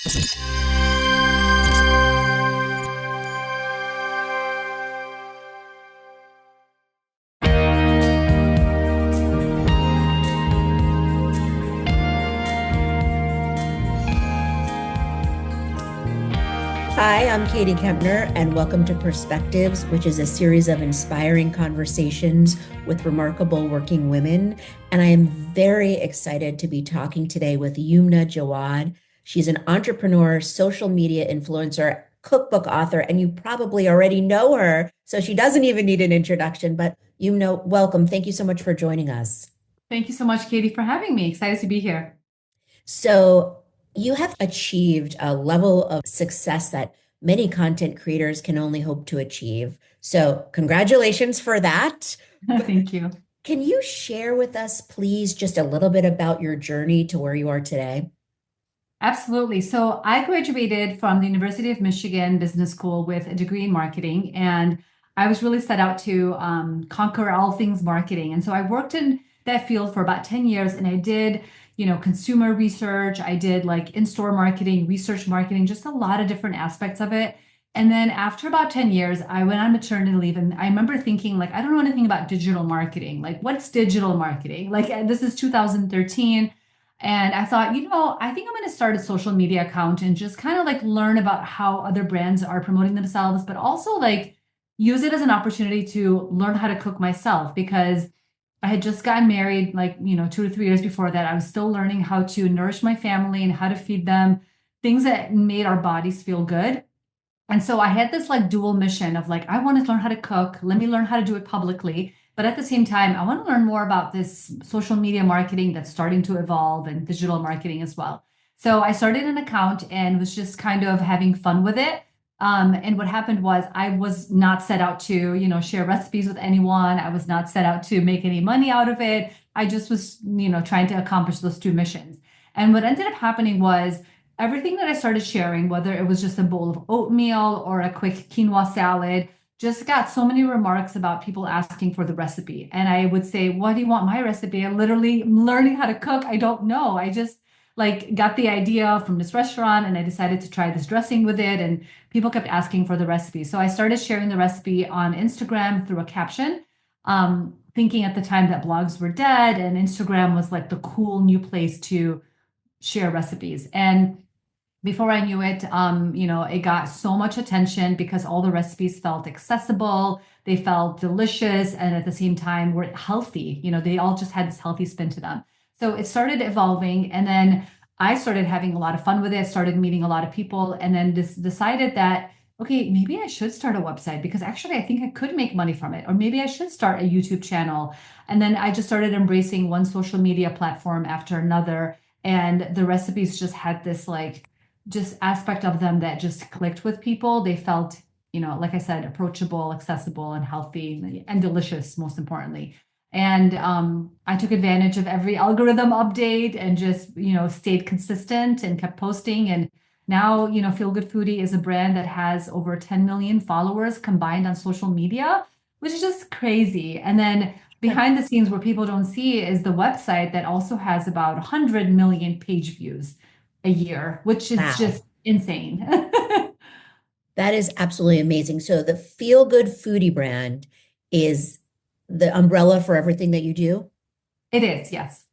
Hi, I'm Katie Kempner, and welcome to Perspectives, which is a series of inspiring conversations with remarkable working women. And I am very excited to be talking today with Yumna Jawad. She's an entrepreneur, social media influencer, cookbook author, and you probably already know her, so she doesn't even need an introduction. But Yumna, welcome. Thank you so much for joining us. Thank you so much, Katie, for having me. Excited to be here. So, you have achieved a level of success that many content creators can only hope to achieve. So, congratulations for that. But Thank you. can you share with us, please, just a little bit about your journey to where you are today? Absolutely. So I graduated from the University of Michigan Business School with a degree in marketing, and I was really set out to conquer all things marketing. And so I worked in that field for about 10 years, and I did, consumer research. I did like in-store marketing, research marketing, just a lot of different aspects of it. And then after about 10 years, I went on maternity leave, and I remember thinking, like, I don't know anything about digital marketing. Like, what's digital marketing? Like, this is 2013. And I thought, I think I'm going to start a social media account and just kind of like learn about how other brands are promoting themselves, but also like use it as an opportunity to learn how to cook myself because I had just gotten married, like, 2 to 3 years before that. I was still learning how to nourish my family and how to feed them things that made our bodies feel good. And so I had this like dual mission of like, I want to learn how to cook. Let me learn how to do it publicly. But at the same time, I want to learn more about this social media marketing that's starting to evolve and digital marketing as well. So I started an account and was just kind of having fun with it. And what happened was I was not set out to, share recipes with anyone. I was not set out to make any money out of it. I just was, trying to accomplish those two missions. And what ended up happening was everything that I started sharing, whether it was just a bowl of oatmeal or a quick quinoa salad, just got so many remarks about people asking for the recipe. And I would say, what do you want my recipe? I literally am learning how to cook. I don't know. I just like got the idea from this restaurant and I decided to try this dressing with it. And people kept asking for the recipe. So I started sharing the recipe on Instagram through a caption, thinking at the time that blogs were dead and Instagram was like the cool new place to share recipes. And before I knew it, it got so much attention because all the recipes felt accessible, they felt delicious, and at the same time were healthy. They all just had this healthy spin to them. So it started evolving, and then I started having a lot of fun with it, started meeting a lot of people, and then decided that, okay, maybe I should start a website because actually I think I could make money from it, or maybe I should start a YouTube channel. And then I just started embracing one social media platform after another, and the recipes just had this like just aspect of them that just clicked with people. They felt, like I said, approachable, accessible, and healthy and delicious, most importantly. And I took advantage of every algorithm update and just, stayed consistent and kept posting. And now, Feel Good Foodie is a brand that has over 10 million followers combined on social media, which is just crazy. And then behind the scenes, where people don't see is the website that also has about 100 million page views a year, which is Wow, just insane. that is absolutely amazing. So, the Feel Good Foodie brand is the umbrella for everything that you do. It is, yes.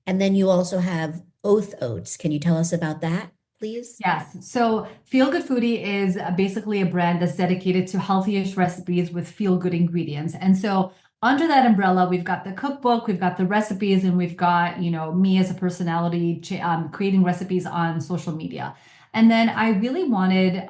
And then you also have Oath Oats. Can you tell us about that, please? Yes. So Feel Good Foodie is basically a brand that's dedicated to healthiest recipes with feel good ingredients. And so under that umbrella, we've got the cookbook, we've got the recipes, and we've got, me as a personality creating recipes on social media. And then I really wanted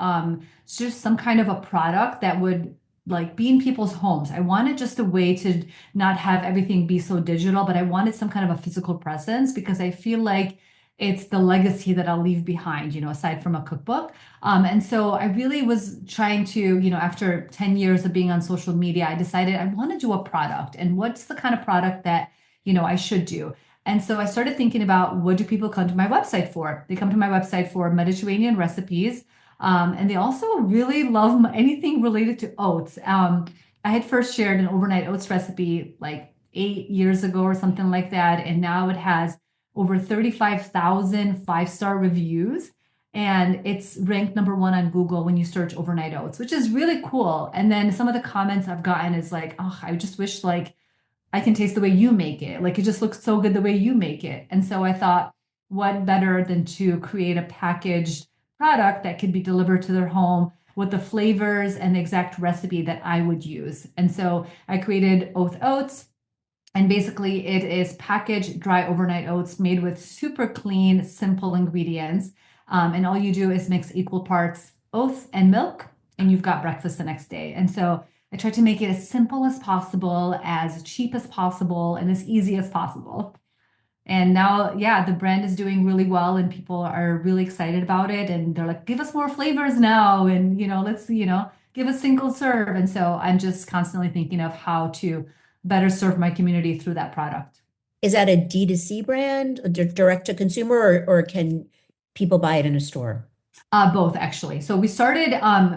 just some kind of a product that would like be in people's homes. I wanted just a way to not have everything be so digital, but I wanted some kind of a physical presence because I feel like it's the legacy that I'll leave behind, aside from a cookbook. And so I really was trying to, after 10 years of being on social media, I decided I want to do a product and what's the kind of product that, I should do. And so I started thinking about what do people come to my website for? They come to my website for Mediterranean recipes. And they also really love anything related to oats. I had first shared an overnight oats recipe like 8 years ago or something like that. And now it has over 35,000 five-star reviews. And it's ranked number one on Google when you search overnight oats, which is really cool. And then some of the comments I've gotten is like, oh, I just wish like I can taste the way you make it. Like it just looks so good the way you make it. And so I thought, what better than to create a packaged product that could be delivered to their home with the flavors and the exact recipe that I would use. And so I created Oath Oats. And basically, it is packaged dry overnight oats made with super clean, simple ingredients. And all you do is mix equal parts oats and milk, and you've got breakfast the next day. And so I tried to make it as simple as possible, as cheap as possible, and as easy as possible. And now, yeah, the brand is doing really well and people are really excited about it. And they're like, give us more flavors now. And, let's, give a single serve. And so I'm just constantly thinking of how to better serve my community through that product. Is that a D2C brand, a direct to consumer, or can people buy it in a store? Both actually. So we started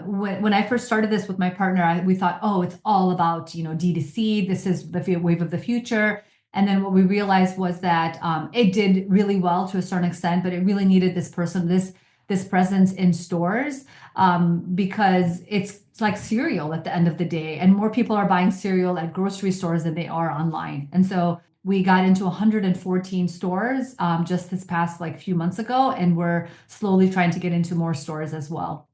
when I first started this with my partner, we thought, oh, it's all about D2C. This is the wave of the future. And then what we realized was that it did really well to a certain extent, but it really needed this presence in stores because it's like cereal at the end of the day, and more people are buying cereal at grocery stores than they are online. And so we got into 114 stores just this past like few months ago, and we're slowly trying to get into more stores as well.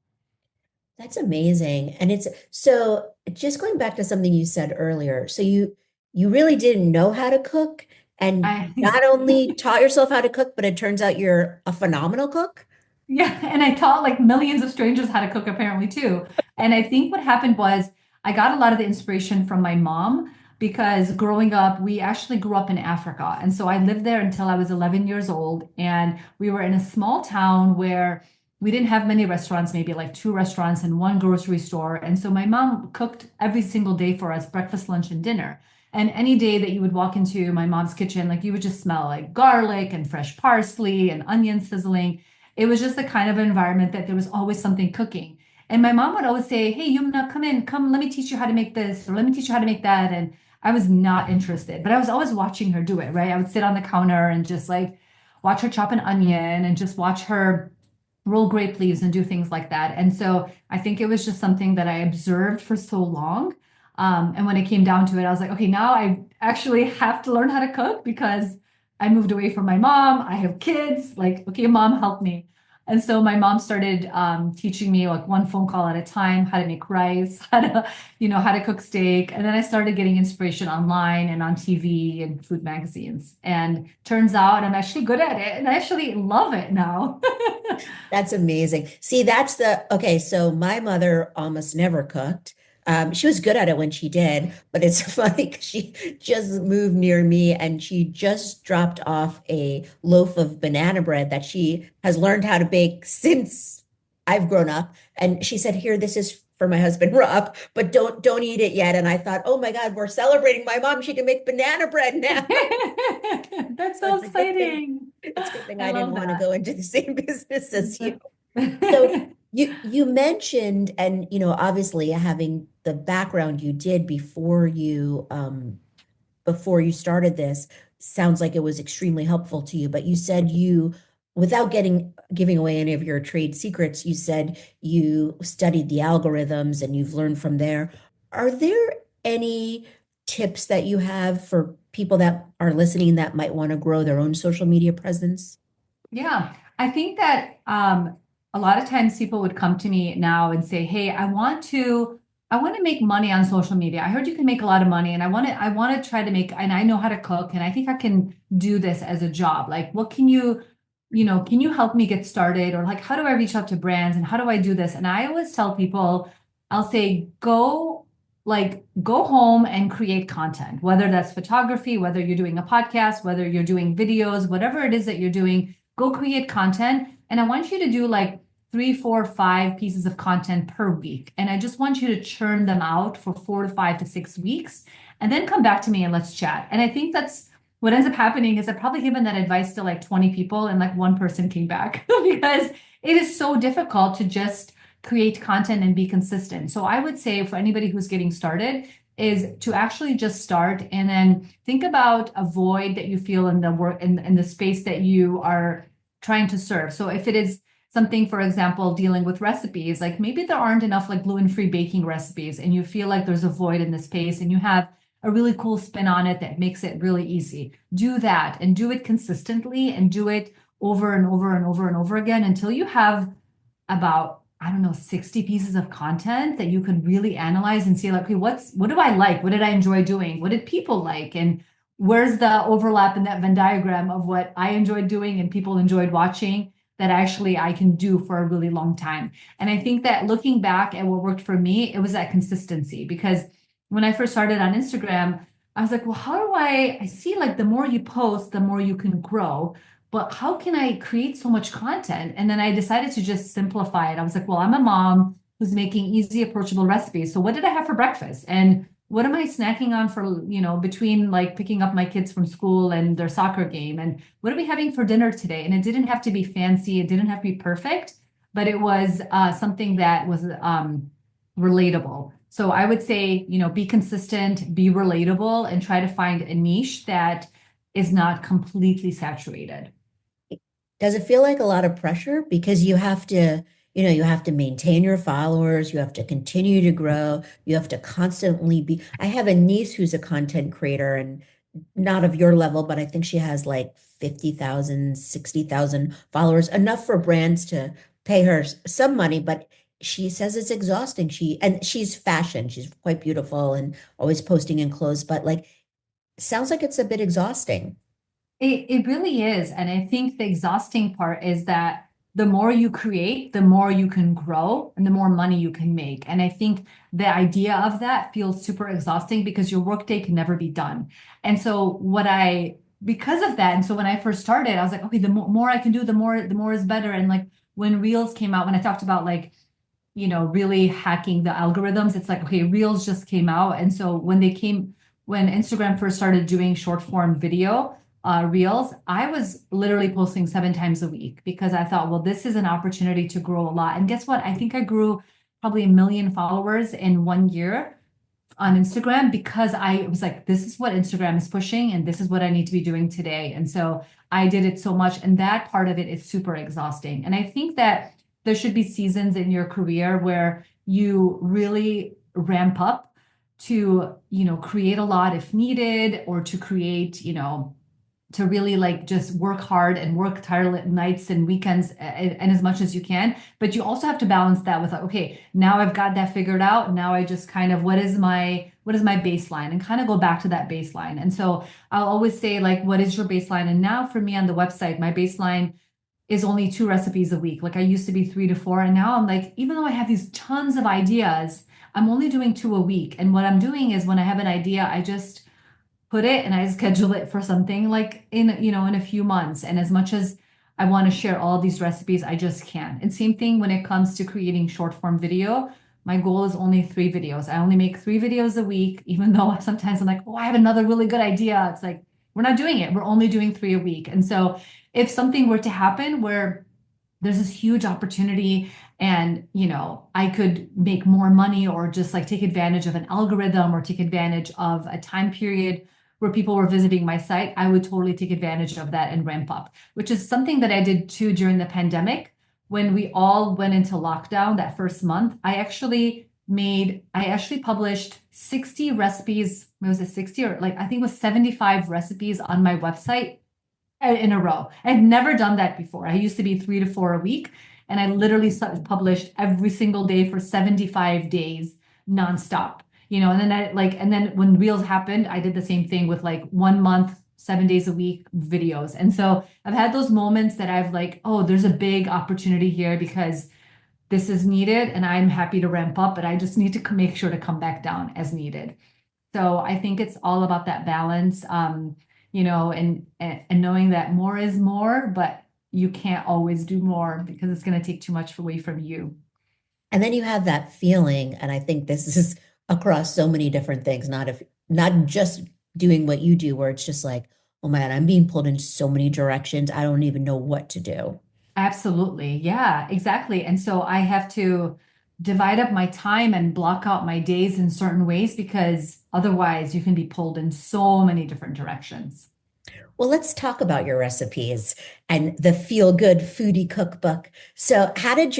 That's amazing. And it's so just going back to something you said earlier. So you really didn't know how to cook and I not only taught yourself how to cook, but it turns out you're a phenomenal cook. Yeah, and I taught like millions of strangers how to cook apparently too. And I think what happened was I got a lot of the inspiration from my mom because growing up, we actually grew up in Africa. And so I lived there until I was 11 years old. And we were in a small town where we didn't have many restaurants, maybe like two restaurants and one grocery store. And so my mom cooked every single day for us breakfast, lunch, and dinner. And any day that you would walk into my mom's kitchen, like you would just smell like garlic and fresh parsley and onions sizzling. It was just the kind of environment that there was always something cooking. And my mom would always say, hey, Yumna, come in, come, let me teach you how to make this, or let me teach you how to make that. And I was not interested, but I was always watching her do it, right? I would sit on the counter and just like watch her chop an onion and just watch her roll grape leaves and do things like that. And so I think it was just something that I observed for so long. And when it came down to it, I was like, okay, now I actually have to learn how to cook because I moved away from my mom. I have kids. Like, okay, mom, help me. And so my mom started teaching me like one phone call at a time, how to make rice, how to cook steak. And then I started getting inspiration online and on TV and food magazines. And turns out I'm actually good at it and I actually love it now. That's amazing. See, okay. So my mother almost never cooked. She was good at it when she did, but it's funny 'cause she just moved near me and she just dropped off a loaf of banana bread that she has learned how to bake since I've grown up. And she said, "Here, this is for my husband Rob, but don't eat it yet." And I thought, "Oh my God, we're celebrating my mom. She can make banana bread now." That's So so it's a good thing. exciting. It's a good thing I I didn't love want to that. go into the same business as you. So you mentioned, and obviously having the background you did before you started this sounds like it was extremely helpful to you. But you said without giving away any of your trade secrets, you said you studied the algorithms and you've learned from there. Are there any tips that you have for people that are listening that might want to grow their own social media presence? Yeah, I think that a lot of times people would come to me now and say, "Hey, I want to make money on social media. I heard you can make a lot of money, and I want to try to make, and I know how to cook, and I think I can do this as a job. Like, what can you help me get started, or like, how do I reach out to brands, and how do I do this?" And I always tell people, I'll say, go home and create content, whether that's photography, whether you're doing a podcast, whether you're doing videos, whatever it is that you're doing, go create content. And I want you to do like 3, 4, 5 pieces of content per week. And I just want you to churn them out for 4 to 5 to 6 weeks and then come back to me and let's chat. And I think that's what ends up happening is I've probably given that advice to like 20 people and like one person came back because it is so difficult to just create content and be consistent. So I would say for anybody who's getting started is to actually just start and then think about a void that you feel in the work in the space that you are trying to serve. So if it is something, for example, dealing with recipes, like maybe there aren't enough like gluten-free baking recipes and you feel like there's a void in the space and you have a really cool spin on it that makes it really easy. Do that and do it consistently and do it over and over and over and over again until you have about, I don't know, 60 pieces of content that you can really analyze and see like, okay, what do I like? What did I enjoy doing? What did people like? And where's the overlap in that Venn diagram of what I enjoyed doing and people enjoyed watching that actually I can do for a really long time. And I think that looking back at what worked for me, it was that consistency because when I first started on Instagram, I was like, well, how do I see like the more you post, the more you can grow, but how can I create so much content? And then I decided to just simplify it. I was like, well, I'm a mom who's making easy, approachable recipes. So what did I have for breakfast? And what am I snacking on for, between like picking up my kids from school and their soccer game? And what are we having for dinner today? And it didn't have to be fancy. It didn't have to be perfect, but it was something that was relatable. So I would say, be consistent, be relatable, and try to find a niche that is not completely saturated. Does it feel like a lot of pressure? Because you have to maintain your followers, you have to continue to grow, you have to constantly be. I have a niece who's a content creator and not of your level, but I think she has like 50,000, 60,000 followers, enough for brands to pay her some money, but she says it's exhausting. And she's fashion, she's quite beautiful and always posting in clothes, but like sounds like it's a bit exhausting. It really is. And I think the exhausting part is that the more you create, the more you can grow and the more money you can make. And I think the idea of that feels super exhausting because your workday can never be done. And so because of that, and so when I first started, I was like, okay, the more I can do, the more is better. And like when Reels came out, when I talked about like, really hacking the algorithms, it's like, okay, Reels just came out. And so when Instagram first started doing short form video, Reels, I was literally posting 7 times a week because I thought, well, this is an opportunity to grow a lot. And guess what? I think I grew probably 1 million followers in 1 year on Instagram because I was like, this is what Instagram is pushing and this is what I need to be doing today. And so I did it so much. And that part of it is super exhausting. And I think that there should be seasons in your career where you really ramp up to, create a lot if needed or to create, to really like just work hard and work tireless nights and weekends and as much as you can. But you also have to balance that with like, okay, now I've got that figured out. Now I just kind of, what is my baseline and kind of go back to that baseline. And so I'll always say like, what is your baseline? And now for me on the website, my baseline is only 2 recipes a week. Like I used to be 3 to 4. And now I'm like, even though I have these tons of ideas, I'm only doing 2 a week. And what I'm doing is when I have an idea, I just put it and I schedule it for something like in a few months. And as much as I want to share all these recipes, I just can't. And same thing when it comes to creating short form video. My goal is only 3 videos. I only make 3 videos a week, even though sometimes I'm like, oh, I have another really good idea. It's like, we're not doing it. We're only doing 3 a week. And so if something were to happen where there's this huge opportunity and I could make more money or just like take advantage of an algorithm or take advantage of a time period where people were visiting my site, I would totally take advantage of that and ramp up, which is something that I did too during the pandemic. When we all went into lockdown that first month, I actually published 60 recipes. Was it 60 or like I think it was 75 recipes on my website in a row. I'd never done that before. I used to be 3 to 4 a week, and I literally published every single day for 75 days nonstop. And then when Reels happened, I did the same thing with like 1 month, 7 days a week videos. And so I've had those moments that I've like, oh, there's a big opportunity here because this is needed and I'm happy to ramp up, but I just need to make sure to come back down as needed. So I think it's all about that balance, and knowing that more is more, but you can't always do more because it's going to take too much away from you. And then you have that feeling, and I think this is across so many different things, not just doing what you do, where it's just like, oh my God, I'm being pulled in so many directions. I don't even know what to do. Absolutely. Yeah, exactly. And so I have to divide up my time and block out my days in certain ways because otherwise you can be pulled in so many different directions. Well, let's talk about your recipes and the Feel Good Foodie Cookbook. So, how did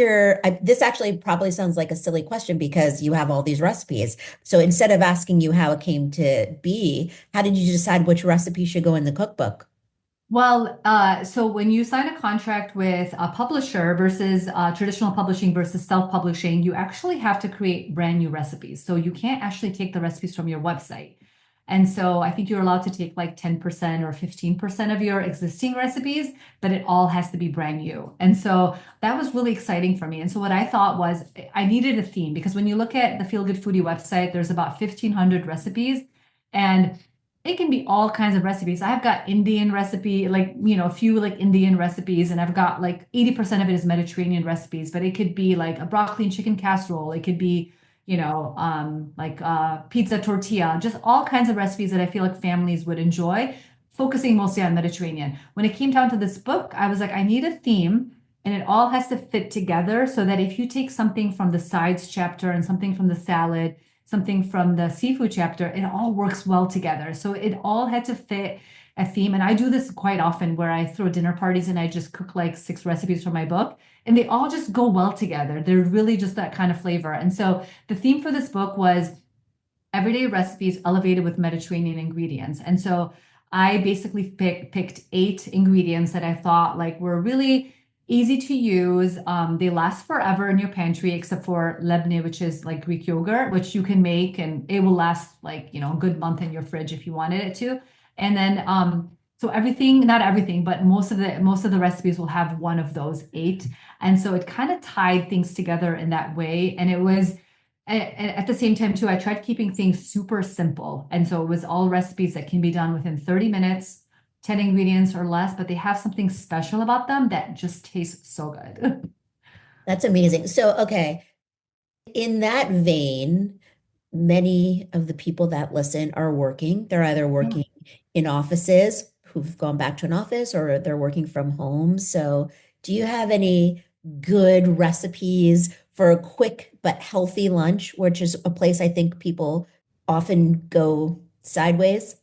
this actually probably sounds like a silly question because you have all these recipes. So, instead of asking you how it came to be, how did you decide which recipe should go in the cookbook? Well, so when you sign a contract with a publisher versus traditional publishing versus self-publishing, you actually have to create brand new recipes. So you can't actually take the recipes from your website. And so I think you're allowed to take like 10% or 15% of your existing recipes, but it all has to be brand new. And so that was really exciting for me. And so what I thought was I needed a theme because when you look at the Feel Good Foodie website, there's about 1,500 recipes. And it can be all kinds of recipes. I've got Indian recipe, like, a few like Indian recipes, and I've got like 80% of it is Mediterranean recipes, but it could be like a broccoli and chicken casserole. It could be, like pizza tortilla, just all kinds of recipes that I feel like families would enjoy, focusing mostly on Mediterranean. When it came down to this book, I was like, I need a theme. And it all has to fit together so that if you take something from the sides chapter and something from the salad, something from the seafood chapter, it all works well together. So it all had to fit a theme. And I do this quite often where I throw dinner parties and I just cook like 6 recipes from my book and they all just go well together. They're really just that kind of flavor. And so the theme for this book was everyday recipes elevated with Mediterranean ingredients. And so I basically picked 8 ingredients that I thought like were really easy to use. They last forever in your pantry, except for lebne, which is like Greek yogurt, which you can make and it will last like, a good month in your fridge if you wanted it to. And then so everything, not everything, but most of the recipes will have one of those 8. And so it kind of tied things together in that way. And it was at the same time too, I tried keeping things super simple. And so it was all recipes that can be done within 30 minutes, 10 ingredients or less, but they have something special about them that just tastes so good. That's amazing. So, okay, in that vein, many of the people that listen are working. They're either Yeah. working in offices who've gone back to an office or they're working from home. So, do you have any good recipes for a quick but healthy lunch, which is a place I think people often go sideways?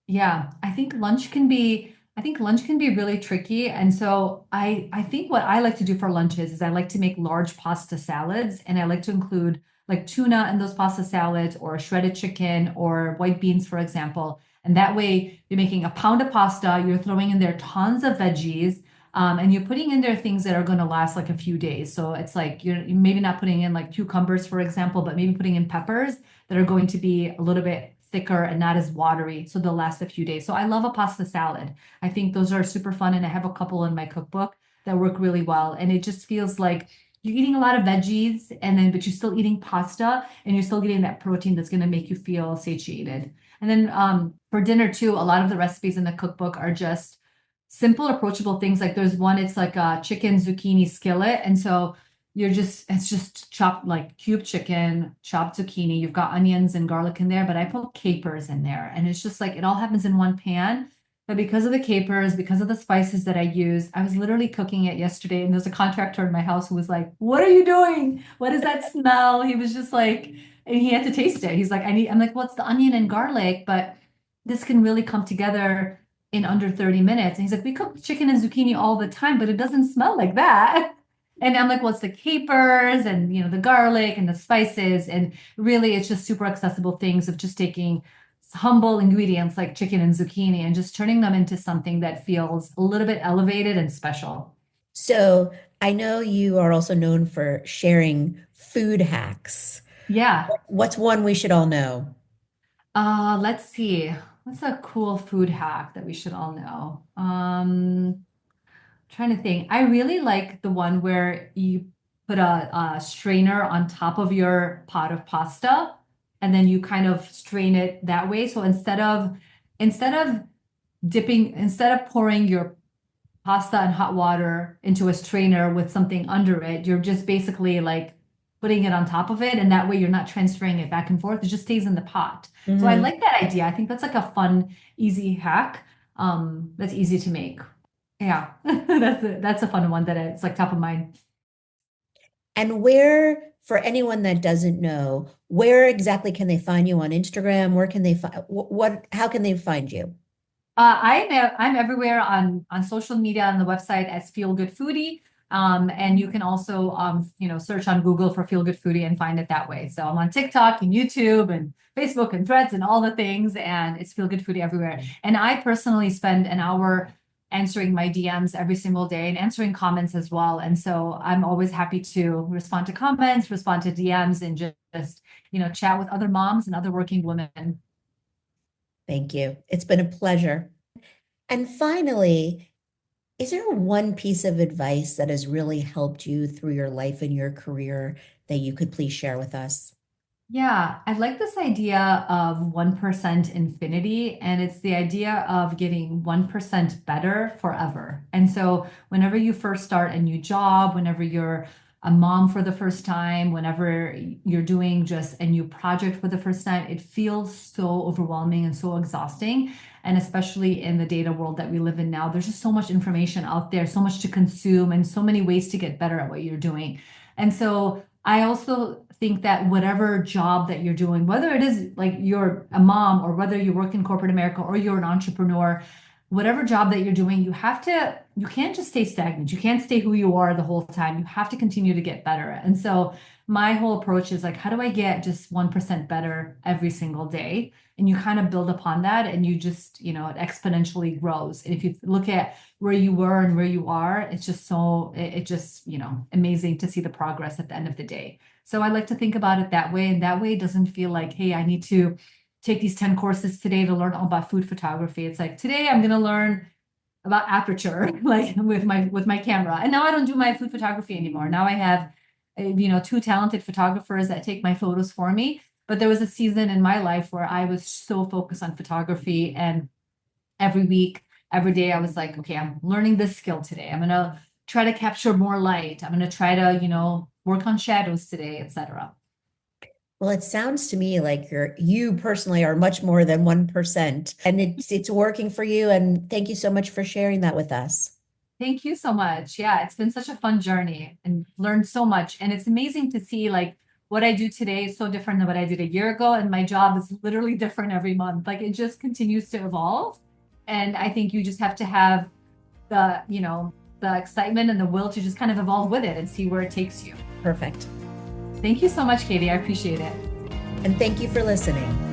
Yeah, I think lunch can be really tricky. And so I think what I like to do for lunches is I like to make large pasta salads and I like to include like tuna in those pasta salads or shredded chicken or white beans, for example. And that way you're making a pound of pasta, you're throwing in there tons of veggies, and you're putting in there things that are going to last like a few days. So it's like you're maybe not putting in like cucumbers, for example, but maybe putting in peppers that are going to be a little bit thicker and not as watery, so they'll last a few days. So I love a pasta salad. I think those are super fun, and I have a couple in my cookbook that work really well. And it just feels like you're eating a lot of veggies, and then but you're still eating pasta, and you're still getting that protein that's going to make you feel satiated. And then for dinner too, a lot of the recipes in the cookbook are just simple, approachable things. Like there's one, it's like a chicken zucchini skillet, and so it's just chopped like cubed chicken, chopped zucchini. You've got onions and garlic in there, but I put capers in there. And it's just like it all happens in one pan. But because of the capers, because of the spices that I use, I was literally cooking it yesterday. And there's a contractor in my house who was like, "What are you doing? What is that smell?" He was just like, and he had to taste it. He's like, I'm like, "Well, it's the onion and garlic, but this can really come together in under 30 minutes." And he's like, "We cook chicken and zucchini all the time, but it doesn't smell like that." And I'm like, well, it's the capers and the garlic and the spices. And really it's just super accessible things of just taking humble ingredients like chicken and zucchini and just turning them into something that feels a little bit elevated and special. So, I know you are also known for sharing food hacks. Yeah. What's one we should all know? Let's see. What's a cool food hack that we should all know? Trying to think. I really like the one where you put a strainer on top of your pot of pasta and then you kind of strain it that way. So instead of instead of pouring your pasta and hot water into a strainer with something under it, you're just basically like putting it on top of it. And that way you're not transferring it back and forth. It just stays in the pot. So I Mhm. like that idea. I think that's like a fun, easy hack. That's easy to make. Yeah, that's a fun one that it's like top of mind. And where, for anyone that doesn't know, where exactly can they find you on Instagram? Where can they find how can they find you? I'm everywhere on social media on the website as Feel Good Foodie. And you can also search on Google for Feel Good Foodie and find it that way. So I'm on TikTok and YouTube and Facebook and Threads and all the things, and it's Feel Good Foodie everywhere. And I personally spend an hour answering my DMs every single day and answering comments as well. And so I'm always happy to respond to comments, respond to DMs, and just chat with other moms and other working women. Thank you. It's been a pleasure. And finally, is there one piece of advice that has really helped you through your life and your career that you could please share with us? Yeah, I like this idea of 1% infinity, and it's the idea of getting 1% better forever. And so, whenever you first start a new job, whenever you're a mom for the first time, whenever you're doing just a new project for the first time, it feels so overwhelming and so exhausting. And especially in the data world that we live in now, there's just so much information out there, so much to consume, and so many ways to get better at what you're doing. And so, I also think that whatever job that you're doing, whether it is like you're a mom or whether you work in corporate America or you're an entrepreneur, whatever job that you're doing, you can't just stay stagnant. You can't stay who you are the whole time. You have to continue to get better. And so my whole approach is like, how do I get just 1% better every single day? And you kind of build upon that and you just, it exponentially grows. And if you look at where you were and where you are, it's just it just, amazing to see the progress at the end of the day. So I like to think about it that way. And that way it doesn't feel like, hey, I need to take these 10 courses today to learn all about food photography. It's like, today I'm going to learn about aperture, like with my camera. And now I don't do my food photography anymore. Now I have, two talented photographers that take my photos for me. But there was a season in my life where I was so focused on photography, and every week, every day, I was like, okay, I'm learning this skill today. I'm gonna try to capture more light. I'm gonna try to, work on shadows today, etc. Well, it sounds to me like you personally are much more than 1%, and it's working for you. And thank you so much for sharing that with us. Thank you so much. Yeah, it's been such a fun journey and learned so much. And it's amazing to see like what I do today is so different than what I did a year ago. And my job is literally different every month. Like it just continues to evolve. And I think you just have to have the excitement and the will to just kind of evolve with it and see where it takes you. Perfect. Thank you so much, Katie. I appreciate it. And thank you for listening.